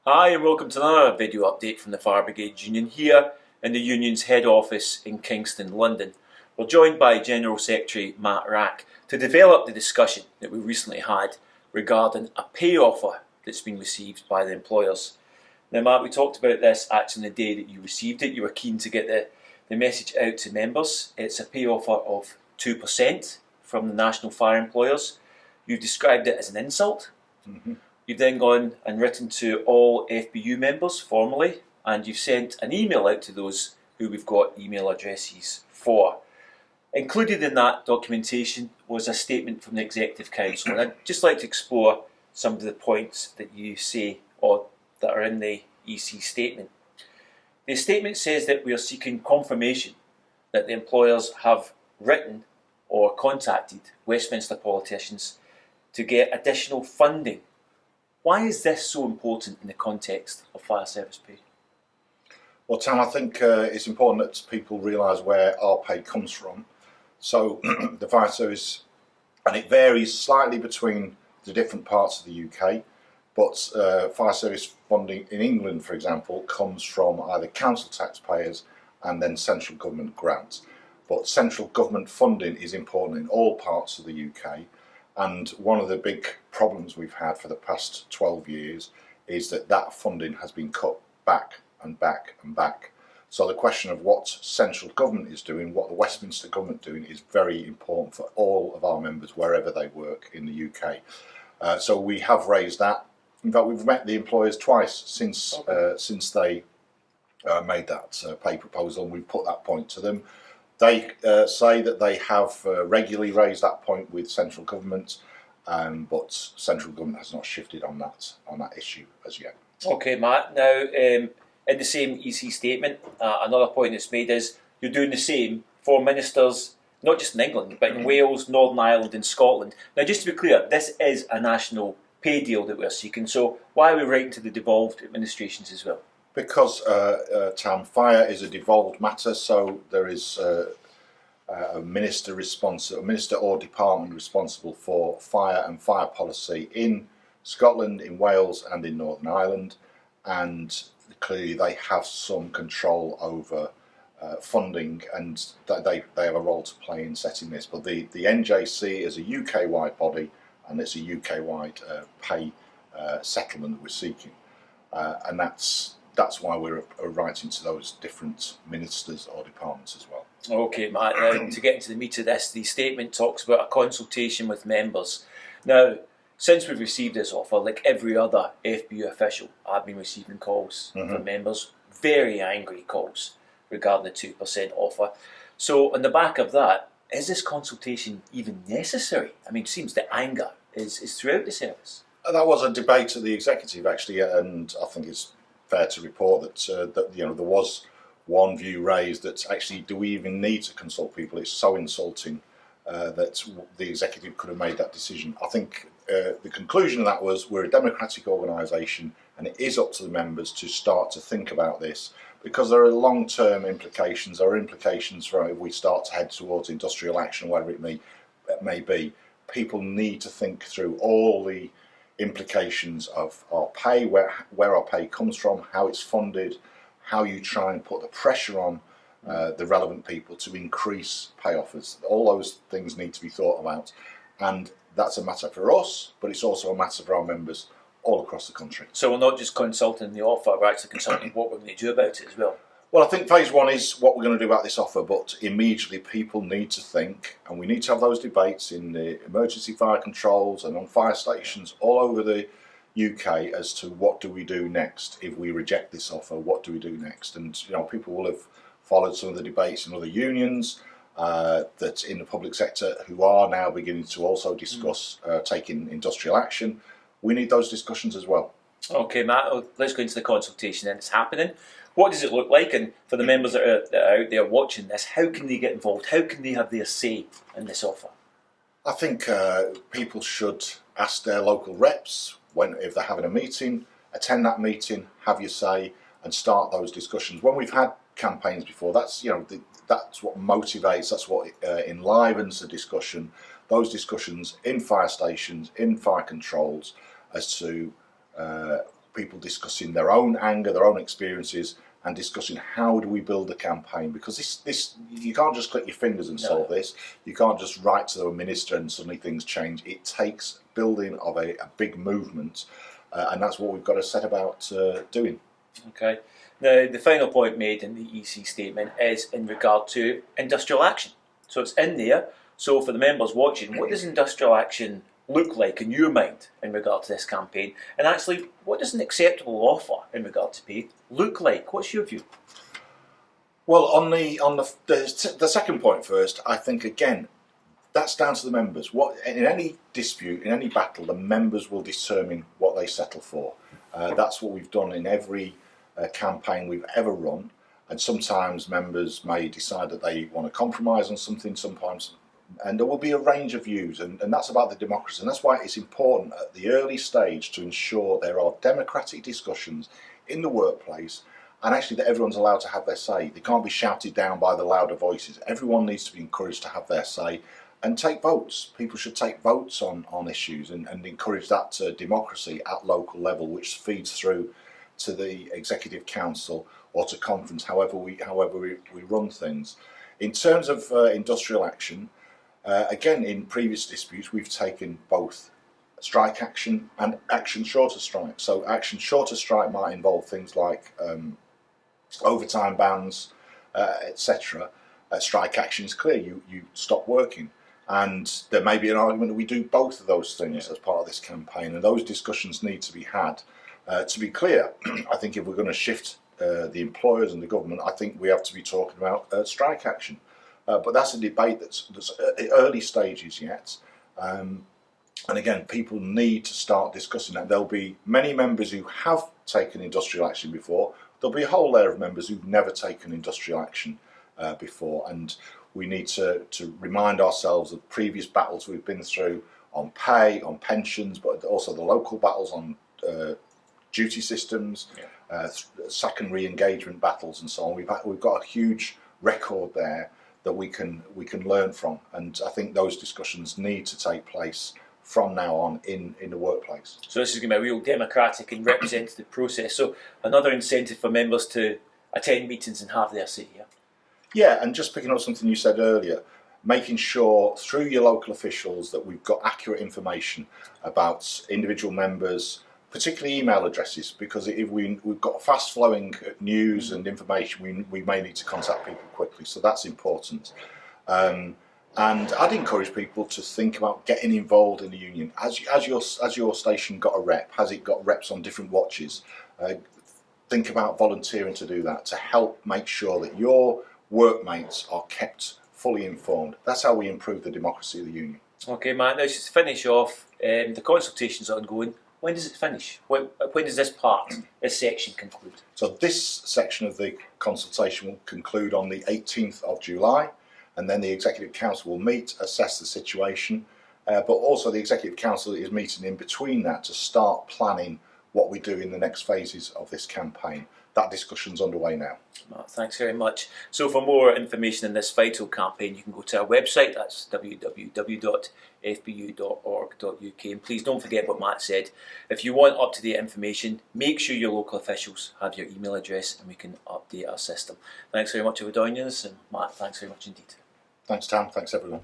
Hi and welcome to another video update from the Fire Brigade Union here in the Union's head office in Kingston, London. We're joined by General Secretary Matt Wrack to develop the discussion that we recently had regarding a pay offer that's been received by the employers. Now Matt, we talked about this actually on the day that you received it. You were keen to get the message out to members. It's a pay offer of 2% from the national fire employers. You've described it as an insult. Mm-hmm. You've then gone and written to all FBU members formally, and you've sent an email out to those who we've got email addresses for. Included in that documentation was a statement from the Executive Council, and I'd just like to explore some of the points that you say or that are in the EC statement. The statement says that we are seeking confirmation that the employers have written or contacted Westminster politicians to get additional funding. Why is this so important in the context of fire service pay? Well, Tam, I think it's important that people realise where our pay comes from. So the fire service, and it varies slightly between the different parts of the UK, but fire service funding in England, for example, comes from either council taxpayers and then central government grants. But central government funding is important in all parts of the UK. And one of the big problems we've had for the past 12 years is that funding has been cut back and back and back. So the question of what central government is doing, what the Westminster government is doing, is very important for all of our members wherever they work in the UK. So we have raised that. In fact, we've met the employers twice since they made that pay proposal, and we've put that point to them. They say that they have regularly raised that point with central government, but central government has not shifted on that issue as yet. Okay, Matt. Now, in the same EC statement, another point that's made is you're doing the same for ministers, not just in England, but in Wales, Northern Ireland and Scotland. Now, just to be clear, this is a national pay deal that we're seeking, so why are we writing to the devolved administrations as well? Because Tam, fire is a devolved matter, so there is a minister or department responsible for fire and fire policy in Scotland, in Wales, and in Northern Ireland, and clearly they have some control over funding, and they have a role to play in setting this. But the NJC is a UK-wide body, and it's a UK-wide pay settlement that we're seeking, and that's why we're writing to those different ministers or departments as well. Okay, Matt, now to get into the meat of this, the statement talks about a consultation with members. Now, since we've received this offer, like every other FBU official, I've been receiving calls from members, very angry calls regarding the 2% offer. So on the back of that, is this consultation even necessary? I mean, it seems the anger is throughout the service. That was a debate at the executive actually, and I think it's fair to report that there was one view raised that actually, do we even need to consult people? It's so insulting that the executive could have made that decision. I think the conclusion of that was we're a democratic organisation, and it is up to the members to start to think about this, because there are long-term implications. There are implications for if we start to head towards industrial action, whatever it may be. People need to think through all the implications of our pay, where our pay comes from, how it's funded, how you try and put the pressure on the relevant people to increase pay offers. All those things need to be thought about, and that's a matter for us, but it's also a matter for our members all across the country. So we're not just consulting the offer, we're actually consulting what we're going to do about it as well. Well, I think phase one is what we're going to do about this offer, but immediately people need to think, and we need to have those debates in the emergency fire controls and on fire stations all over the UK as to what do we do next if we reject this offer. What do we do next? And people will have followed some of the debates in other unions that in the public sector who are now beginning to also discuss taking industrial action. We need those discussions as well. Okay, Matt, let's go into the consultation then. It's happening. What does it look like? And for the members that are out there watching this, how can they get involved? How can they have their say in this offer? I think people should ask their local reps if they're having a meeting, attend that meeting, have your say, and start those discussions. When we've had campaigns before, that's what motivates, that's what enlivens the discussion. Those discussions in fire stations, in fire controls, as to people discussing their own anger, their own experiences, and discussing how do we build a campaign, because this you can't just click your fingers and solve this. You can't just write to the minister and suddenly things change. It takes building of a big movement, and that's what we've got to set about doing. Okay. Now, the final point made in the EC statement is in regard to industrial action. So it's in there. So for the members watching, what does industrial action look like in your mind in regard to this campaign? And actually, what does an acceptable offer in regard to pay look like? What's your view? Well, on the second point first, I think again, that's down to the members. What in any dispute, in any battle, the members will determine what they settle for. That's what we've done in every campaign we've ever run. And sometimes members may decide that they want to compromise on something. Sometimes. And there will be a range of views, and that's about the democracy. And that's why it's important at the early stage to ensure there are democratic discussions in the workplace, and actually that everyone's allowed to have their say. They can't be shouted down by the louder voices. Everyone needs to be encouraged to have their say and take votes. People should take votes on issues and encourage that democracy at local level, which feeds through to the Executive Council or to conference, however we run things. In terms of industrial action, again, in previous disputes, we've taken both strike action and action short of strike. So action short of strike might involve things like overtime bans, etc. Strike action is clear, you stop working. And there may be an argument that we do both of those things as part of this campaign, and those discussions need to be had. To be clear, I think if we're going to shift the employers and the government, I think we have to be talking about strike action. But that's a debate that's at early stages yet. And again, people need to start discussing that. There'll be many members who have taken industrial action before. There'll be a whole layer of members who've never taken industrial action before. And we need to remind ourselves of previous battles we've been through on pay, on pensions, but also the local battles on duty systems, sack and re-engagement battles and so on. We've got a huge record there that we can learn from, and I think those discussions need to take place from now on in the workplace. So this is going to be a real democratic and representative process. So another incentive for members to attend meetings and have their say. Yeah, and just picking up something you said earlier, making sure through your local officials that we've got accurate information about individual members, particularly email addresses, because if we've got fast flowing news and information, we may need to contact people quickly, so that's important. And I'd encourage people to think about getting involved in the union. As your station got a rep, has it got reps on different watches? Think about volunteering to do that, to help make sure that your workmates are kept fully informed. That's how we improve the democracy of the union. Okay, Matt, now just to finish off, the consultation's ongoing. When does it finish? When does this section conclude? So this section of the consultation will conclude on the 18th of July, and then the Executive Council will meet, assess the situation, but also the Executive Council is meeting in between that to start planning what we do in the next phases of this campaign. That discussion's underway now. Matt, thanks very much. So for more information in this vital campaign, you can go to our website, that's www.fbu.org.uk, and please don't forget what Matt said. If you want up-to-date information, make sure your local officials have your email address and we can update our system. Thanks very much for joining us, and Matt, thanks very much indeed. Thanks, Tam. Thanks, everyone.